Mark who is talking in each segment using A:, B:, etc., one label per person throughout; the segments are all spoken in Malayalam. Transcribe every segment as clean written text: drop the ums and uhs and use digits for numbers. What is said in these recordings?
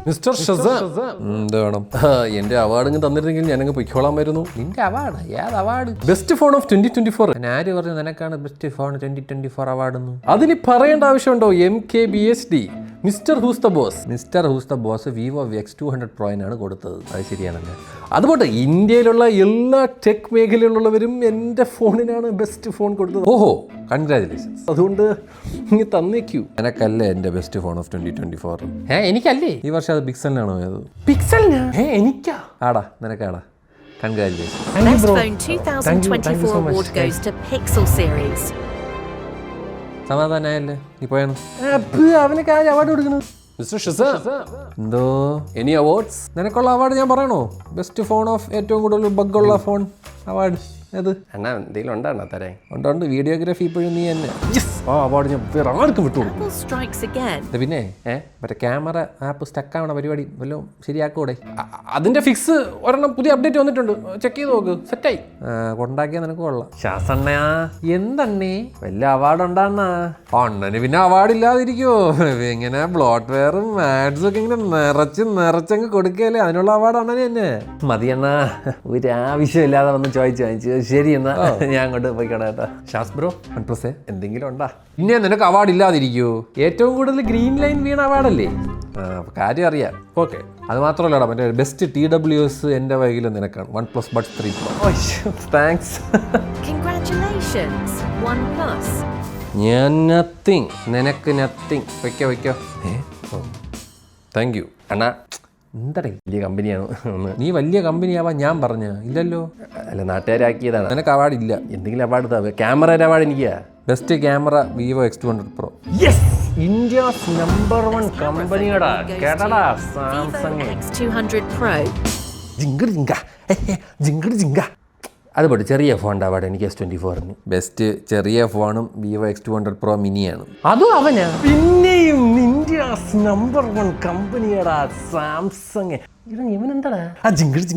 A: മിസ്റ്റർ ഷസാം എന്ത് വേണം? എന്റെ അവാർഡ് തന്നിരുന്നെങ്കിൽ ഞാനങ്ങ് പൊയ്ക്കോളാമായിരുന്നു.
B: നിന്റെ അവാർഡ്? ഏത് അവാർഡ്?
A: Best phone of 2024.
B: ആര് പറഞ്ഞു നിനക്കാണ് ബെസ്റ്റ് ഫോൺ 2024 അവാർഡെന്ന്?
A: അതിന് പറയേണ്ട ആവശ്യമുണ്ടോ? MKBHD mister who's the boss.
B: Mister who's the boss Vivo X200 പ്രോയിനാണ് കൊടുത്തത്.
A: അത് ശരിയാണല്ലേ. അതുകൊണ്ട് ഇന്ത്യയിലുള്ള എല്ലാ ടെക് മേഖലയിലുള്ളവരും എൻ്റെ ഫോണിനാണ് ബെസ്റ്റ് ഫോൺ കൊടുത്തത്.
B: ഓഹോ, കൺഗ്രാജുലേഷൻസ്.
A: അതുകൊണ്ട് ഇനി തന്നേക്കൂ.
B: എനക്കല്ലേ എൻ്റെ ബെസ്റ്റ് ഫോൺ ഓഫ് 2024.
A: എനിക്കല്ലേ?
B: ഈ വർഷം അത് പിക്സലിനാണോ പോയത്?
A: പിക്സലിനാ? എനിക്കാ?
B: ആടാ, നിനക്കാടാ. Congratulations.
C: Best Phone 2024 award goes to Pixel series.
B: സമാധാനായല്ലേ? നീ പോയാണ്.
A: അവനൊക്കെ ആര് അവാർഡ് കൊടുക്കുന്നത്? മിസ്റ്റർ ഷസാം,
B: എന്തോ
A: എനി അവാർഡ്സ്?
B: നിനക്കുള്ള അവാർഡ് ഞാൻ പറയണോ? ബെസ്റ്റ് ഫോൺ ഓഫ് ഏറ്റവും കൂടുതൽ ബഗ്ഗുള്ള ഫോൺ അവാർഡ് ഏത്?
A: അണ്ണാ എന്തെങ്കിലും ഉണ്ടാണോ തരാൻ?
B: ഉണ്ട്. വീഡിയോഗ്രാഫി ഇപ്പോഴും നീ തന്നെ. ആ അവാർഡ് ഞാൻ വേറെ ആർക്കും വിട്ടുകൊടുക്കും.
C: Apple strikes again.
B: പിന്നെ മറ്റേ ക്യാമറ ആപ്പ് സ്റ്റക്ക് ആവണ പരിപാടി വല്ലതും ശരിയാക്കൂടെ?
A: അതിന്റെ ഫിക്സ് ഒരെണ്ണം പുതിയ അപ്ഡേറ്റ് വന്നിട്ടുണ്ട്, ചെക്ക് ചെയ്ത് നോക്ക്. സെറ്റായി.
B: കൊണ്ടാക്കിയാൽ നിനക്ക് കൊള്ളാം.
A: ശാസണ്ണയാ
B: എന്തണ്ണേ
A: വല്ല അവാർഡ് ഉണ്ടാന്നാ?
B: അണ്ണന് പിന്നെ അവാർഡ് ഇല്ലാതിരിക്കുവോ? ഇങ്ങനെ ബ്ലോട്ട് വെയറും ആഡ്സും ഒക്കെ ഇങ്ങനെ നിറച്ചങ്ങ് കൊടുക്കുകയല്ലേ, അതിനുള്ള അവാർഡ് അണ്ണന് തന്നെ.
A: മതിയെന്നാ, ഒരു ആവശ്യമില്ലാതെ വന്ന് ചോദിച്ചു വാങ്ങിച്ചു. ശരി എന്നാ ഞാൻ അങ്ങോട്ട് പോയി കേട്ടോ.
B: ഷാസ് ബ്രോ, OnePlus
A: എന്തെങ്കിലും ഉണ്ടാ?
B: പിന്നെ നിനക്ക് അവാർഡ് ഇല്ലാതിരിക്കുവോ? ഏറ്റവും കൂടുതൽ ഗ്രീൻ ലൈൻ വീണ അവാർഡല്ലേ?
A: കാര്യം അറിയാം.
B: ഓക്കെ, അത് മാത്രമല്ലടാ, മറ്റേ ബെസ്റ്റ് TWS എൻ്റെ വൈകിൽ നിനക്കാണ്. OnePlus Buds 3 Pro.
A: Thanks.
C: Congratulations, OnePlus.
B: ഞാൻ നത്തിങ്, നിനക്ക് നത്തിങ്. വയ്ക്കോ. താങ്ക് യു
A: അണ്ണാ.
B: എന്തടേ
A: വലിയ കമ്പനിയാണ് ഒന്ന്.
B: നീ വലിയ കമ്പനി ആവാൻ ഞാൻ പറഞ്ഞ ഇല്ലല്ലോ.
A: അല്ല, നാട്ടുകാരാക്കിയതാണ്.
B: നിനക്ക് അവാർഡ് ഇല്ല.
A: എന്തെങ്കിലും അവാർഡ് ക്യാമറയുടെ അവാർഡ് എനിക്കാ.
B: Best camera Vivo X200 Pro.
A: Yes, India's number 1 കമ്പനിയുടെ കേട്ടടാ, സാംസങ്
C: X200 Pro.
A: ജിങ്കിട്. അത് പോട്ടെ, ചെറിയ ഫോണിൻ്റെ അവാർഡ് എനിക്ക് S24.
B: ബെസ്റ്റ് ചെറിയ ഫോണും വിവോ X200 Pro മിനിയാണ്.
A: അതും അവനാ. പിന്നെയും ഇന്ത്യസ് നമ്പർ 1 കമ്പനിയുടെ സാംസങ്. ഇവനെന്താടാ ജിങ്കിട്.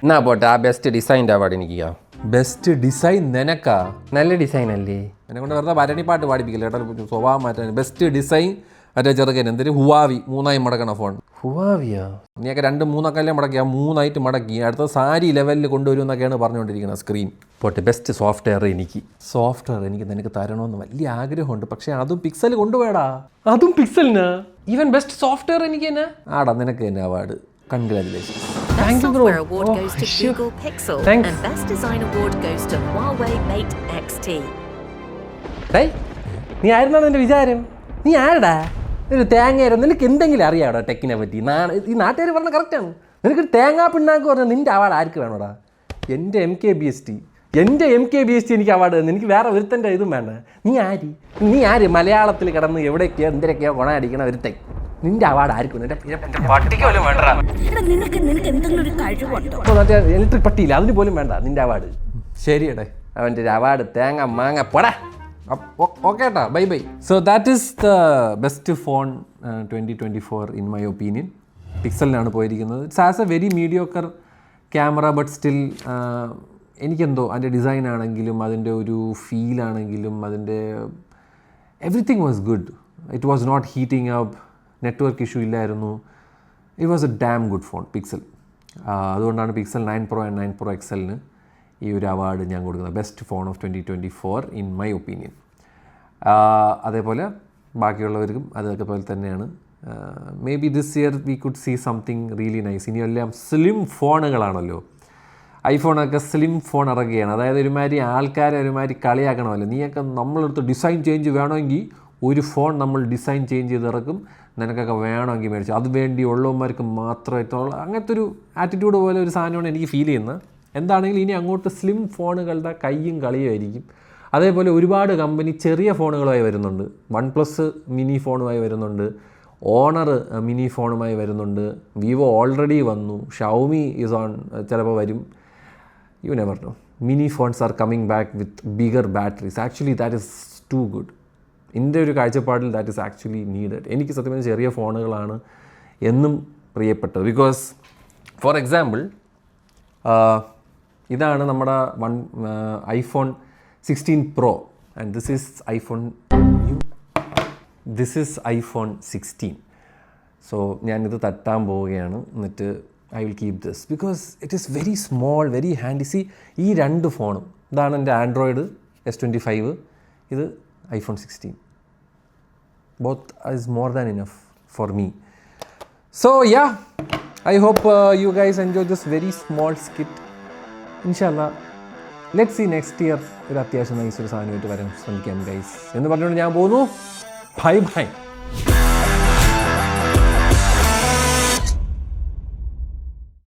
B: എന്നാ പോട്ടെ, ആ ബെസ്റ്റ് ഡിസൈൻ്റെ അവാർഡ് എനിക്ക്. ബെസ്റ്റ് ഡിസൈൻ നിനക്കാ?
A: നല്ല ഡിസൈൻ അല്ലേ?
B: എന്നെ കൊണ്ട് വെറുതെ ഭരണിപ്പാട്ട് പാടിപ്പിക്കില്ല കേട്ടോ, സ്വഭാവം മാറ്റാൻ. ബെസ്റ്റ് ഡിസൈൻ മറ്റേ ചെറുക്കൻ എന്തൊരു ഹുവാവി 3 മടക്കണ ഫോൺ.
A: ഹുവാവിയോ?
B: നീയൊക്കെ 2-3 മടക്കി, ആ 3 മടക്കി അടുത്ത സാരി ലെവലിൽ കൊണ്ടുവരും എന്നൊക്കെയാണ് പറഞ്ഞുകൊണ്ടിരിക്കുന്നത് സ്ക്രീൻ.
A: പോട്ടെ, ബെസ്റ്റ് സോഫ്റ്റ്വെയർ എനിക്ക്.
B: സോഫ്റ്റ്വെയർ എനിക്ക് നിനക്ക് തരണമെന്ന് വലിയ ആഗ്രഹമുണ്ട്, പക്ഷേ അതും പിക്സൽ കൊണ്ടുപോയടാ.
A: അതും പിക്സലിനാ? ഈവൻ ബെസ്റ്റ് സോഫ്റ്റ്വെയർ എനിക്ക് തന്നെ?
B: ആടാ, നിനക്ക് തന്നെ award. Congratulations.
C: Best software award goes to Google Pixel.
A: Thanks.
C: And Best Design award goes to Huawei Mate XT.
A: നീ ആയിരുന്നാണ് എൻ്റെ വിചാരം? നീ ആരടാ? ഒരു തേങ്ങയായിരുന്നു. നിനക്ക് എന്തെങ്കിലും അറിയാമോ ടെക്കിനെ പറ്റി? ഈ നാട്ടുകാർ പറഞ്ഞ കറക്റ്റാണ്. നിനക്കൊരു തേങ്ങാ പിണ്ണാക്ക് പറഞ്ഞാൽ നിൻ്റെ അവാർഡ് ആർക്ക് വേണോടാ? എൻ്റെ MKBHD എനിക്ക് അവാർഡ് തന്നു. എനിക്ക് വേറെ ഒരുത്തൻ്റെ ഇതും വേണ്ട. നീ ആര് മലയാളത്തിൽ കിടന്ന് എവിടെയൊക്കെയോ എന്തിനൊക്കെയോ ഗുണം അടിക്കണ ഒരുത്തൻ? നിൻ്റെ അവാർഡ് ആർക്ക് വേണം? ഇലക്ട്രിക് പട്ടിയില്ല, അതിന് പോലും വേണ്ട നിൻ്റെ അവാർഡ്.
B: ശരിയടേ,
A: അവൻ്റെ ഒരു അവാർഡ് തേങ്ങ മാങ്ങ പോടാ.
B: ഓക്കെ ഏട്ടാ, bye. So that is the best phone 2024 in my opinion. പിക്സലിനാണ് പോയിരിക്കുന്നത്. It's as a very mediocre camera, but still എനിക്കെന്തോ അതിൻ്റെ ഡിസൈൻ ആണെങ്കിലും അതിൻ്റെ ഒരു ഫീലാണെങ്കിലും അതിൻ്റെ everything was good. It was not heating up, network issue ഇല്ലായിരുന്നു. It was a damn good phone Pixel. അതുകൊണ്ടാണ് പിക്സൽ 9 Pro ആൻഡ് 9 Pro XLന് ഈ ഒരു അവാർഡ് ഞാൻ കൊടുക്കുന്നത്, best phone of 2024 in my opinion. അതേപോലെ ബാക്കിയുള്ളവർക്കും അതൊക്കെ പോലെ തന്നെയാണ്. Maybe this year we could see something really nice. ഇനിയെല്ലാം സ്ലിം ഫോണുകളാണല്ലോ. ഐഫോണൊക്കെ സ്ലിം ഫോൺ ഇറക്കുകയാണ്. അതായത് ഒരുമാതിരി ആൾക്കാരെ ഒരുമാതിരി കളിയാക്കണമല്ലോ. നീയൊക്കെ നമ്മളെടുത്ത് ഡിസൈൻ ചേഞ്ച് വേണമെങ്കിൽ ഒരു ഫോൺ നമ്മൾ ഡിസൈൻ ചേഞ്ച് ചെയ്ത് ഇറക്കും, നിനക്കൊക്കെ വേണമെങ്കിൽ മേടിച്ചു, അത് വേണ്ടി ഉള്ളവന്മാർക്ക് മാത്രമായിട്ടുള്ള അങ്ങനത്തെ ഒരു ആറ്റിറ്റ്യൂഡ് പോലെ ഒരു സാധനമാണ് എനിക്ക് ഫീൽ ചെയ്യുന്നത്. എന്താണെങ്കിലും ഇനി അങ്ങോട്ട് സ്ലിം ഫോണുകളുടെ കയ്യും കളിയുമായിരിക്കും. അതേപോലെ ഒരുപാട് കമ്പനി ചെറിയ ഫോണുകളുമായി വരുന്നുണ്ട്. OnePlus മിനി ഫോണുമായി വരുന്നുണ്ട്, ഓണർ മിനി ഫോണുമായി വരുന്നുണ്ട്, വിവോ ഓൾറെഡി വന്നു, ഷൗമി ഈസ് ഓൺ, ചിലപ്പോൾ വരും. You never know. Mini phones are coming back with bigger batteries. Actually that is too good. എൻ്റെ ഒരു കാഴ്ചപ്പാടിൽ ദാറ്റ് ഈസ് ആക്ച്വലി നീഡഡ്. എനിക്ക് സത്യം പറഞ്ഞാൽ ചെറിയ ഫോണുകളാണ് എന്നും പ്രിയപ്പെട്ടത്. ബിക്കോസ് ഫോർ എക്സാമ്പിൾ ഇതാണ് നമ്മുടെ iPhone 16 Pro and this is iPhone 16. So ഞാനിത് തട്ടാൻ പോവുകയാണ്. എന്നിട്ട് I will keep this because it is very small, very handy. C ഈ 2 ഫോണും, ഇതാണ് എൻ്റെ ആൻഡ്രോയിഡ് S25, ഇത് iPhone 16. Both is more than enough for me. So yeah, I hope you guys enjoy this very small skit. Inshallah, let's see next year ഒരു അത്യാവശ്യം നൈസ് ഒരു സാധനമായിട്ട് വരാൻ ശ്രമിക്കാം ഗൈസ് എന്ന് പറഞ്ഞുകൊണ്ട് ഞാൻ പോകുന്നു. Bye bye.